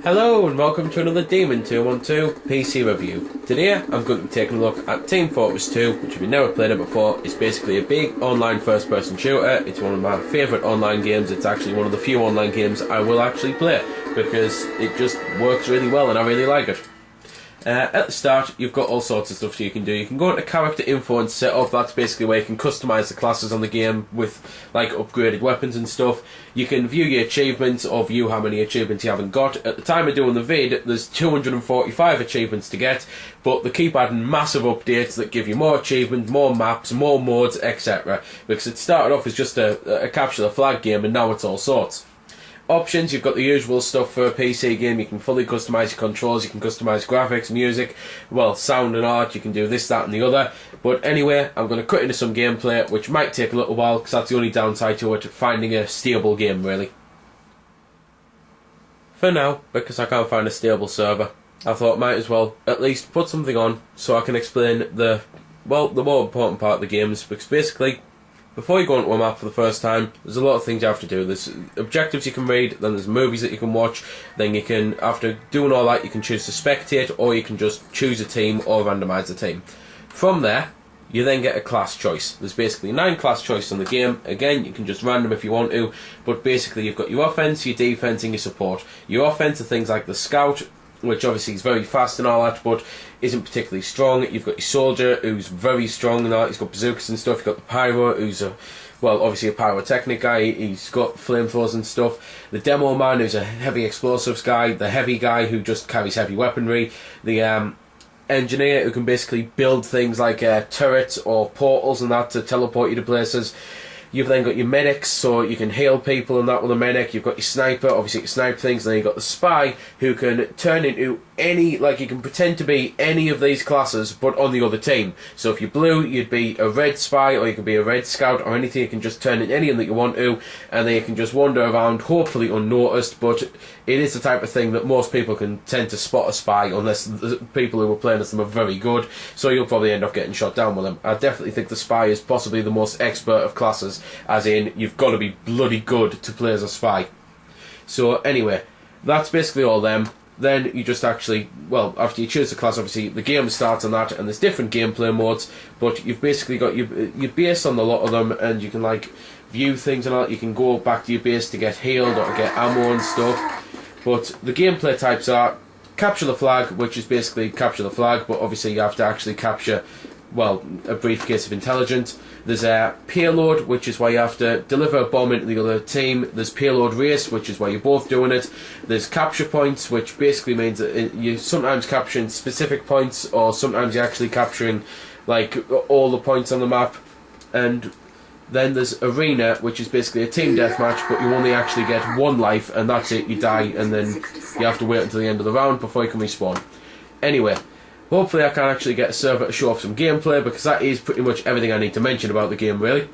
Hello and welcome to another Demon 212 PC review. Today I'm going to be taking a look at Team Fortress 2, which if you've never played it before, is basically a big online first person shooter. It's one of my favourite online games. It's actually one of the few online games I will actually play because it just works really well and I really like it. At the start, you've got all sorts of stuff you can do. You can go into character info and set up. That's basically where you can customise the classes on the game with like upgraded weapons and stuff. You can view your achievements or view how many achievements you haven't got. At the time of doing the vid, there's 245 achievements to get, but they keep adding massive updates that give you more achievements, more maps, more modes, etc. Because it started off as just a capture the flag game and now it's all sorts. Options, you've got the usual stuff for a PC game. You can fully customise your controls, you can customise graphics, music, well, sound and art, you can do this, that and the other. But anyway, I'm going to cut into some gameplay, which might take a little while because that's the only downside to it, finding a stable game really. For now, because I can't find a stable server, I thought might as well at least put something on so I can explain the more important part of the games, because basically, before you go onto a map for the first time, there's a lot of things you have to do. There's objectives you can read, then there's movies that you can watch, then you can, after doing all that, you can choose to spectate, or you can just choose a team or randomise the team. From there, you then get a class choice. There's basically 9 class choices in the game. Again, you can just random if you want to, but basically you've got your offense, your defense and your support. Your offense are things like the scout, which obviously is very fast and all that, but isn't particularly strong. You've got your soldier, who's very strong and all. He's got bazookas and stuff. You've got the pyro, who's obviously a pyrotechnic guy. He's got flamethrowers and stuff. The demo man, who's a heavy explosives guy. The heavy guy, who just carries heavy weaponry. The engineer, who can basically build things like turrets or portals and that to teleport you to places. You've then got your medics, so you can heal people and that with a medic. You've got your sniper, obviously you can snipe things. And then you've got the spy, who can turn into any, like you can pretend to be any of these classes, but on the other team. So if you're blue, you'd be a red spy, or you could be a red scout, or anything. You can just turn into anything that you want to, and then you can just wander around, hopefully unnoticed, but it is the type of thing that most people can tend to spot a spy, unless the people who are playing as them are very good, so you'll probably end up getting shot down with them. I definitely think the spy is possibly the most expert of classes, as in, you've got to be bloody good to play as a spy. So anyway, that's basically all them. Then you just actually, well, after you choose the class, obviously the game starts on that, and there's different gameplay modes, but you've basically got your base on a lot of them, and you can like view things and all that. You can go back to your base to get healed or to get ammo and stuff. But the gameplay types are capture the flag, which is basically capture the flag, but obviously you have to actually capture, well, a briefcase of intelligence. There's a payload, which is why you have to deliver a bomb into the other team. There's payload race, which is why you're both doing it. There's capture points, which basically means that you're sometimes capturing specific points, or sometimes you're actually capturing like all the points on the map. And then there's arena, which is basically a team deathmatch, but you only actually get 1 life, and that's it, you die, and then you have to wait until the end of the round before you can respawn. Anyway, hopefully I can actually get a server to show off some gameplay, because that is pretty much everything I need to mention about the game, really.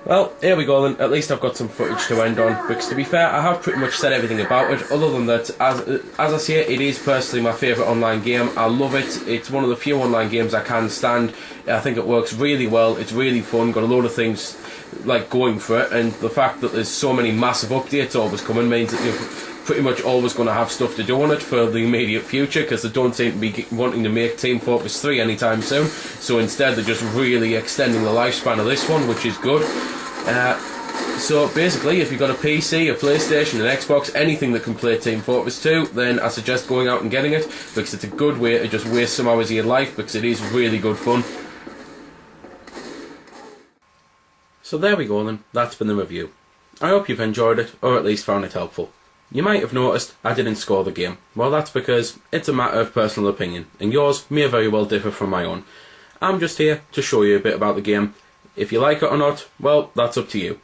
Well, here we go then. At least I've got some footage to end on, because to be fair, I have pretty much said everything about it, other than that, as I say, it is personally my favourite online game. I love it. It's one of the few online games I can stand. I think it works really well. It's really fun, got a load of things like going for it, and the fact that there's so many massive updates always coming means that you've pretty much always going to have stuff to do on it for the immediate future, because they don't seem to be wanting to make Team Fortress 3 anytime soon, so instead they're just really extending the lifespan of this one, which is good. So basically, if you've got a PC, a PlayStation, an Xbox, anything that can play Team Fortress 2, then I suggest going out and getting it, because it's a good way to just waste some hours of your life, because it is really good fun. So there we go then, that's been the review. I hope you've enjoyed it, or at least found it helpful. You might have noticed I didn't score the game. Well, that's because it's a matter of personal opinion, and yours may very well differ from my own. I'm just here to show you a bit about the game. If you like it or not, well, that's up to you.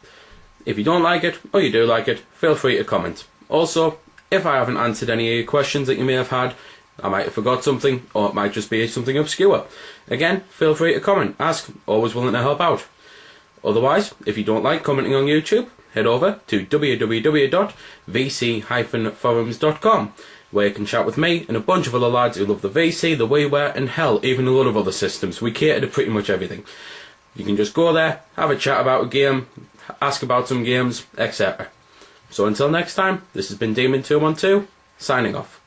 If you don't like it, or you do like it, feel free to comment. Also, if I haven't answered any of your questions that you may have had, I might have forgot something, or it might just be something obscure. Again, feel free to comment, ask, always willing to help out. Otherwise, if you don't like commenting on YouTube, head over to www.vc-forums.com, where you can chat with me and a bunch of other lads who love the VC, the WiiWare, and hell, even a lot of other systems. We cater to pretty much everything. You can just go there, have a chat about a game, ask about some games, etc. So until next time, this has been Demon212, signing off.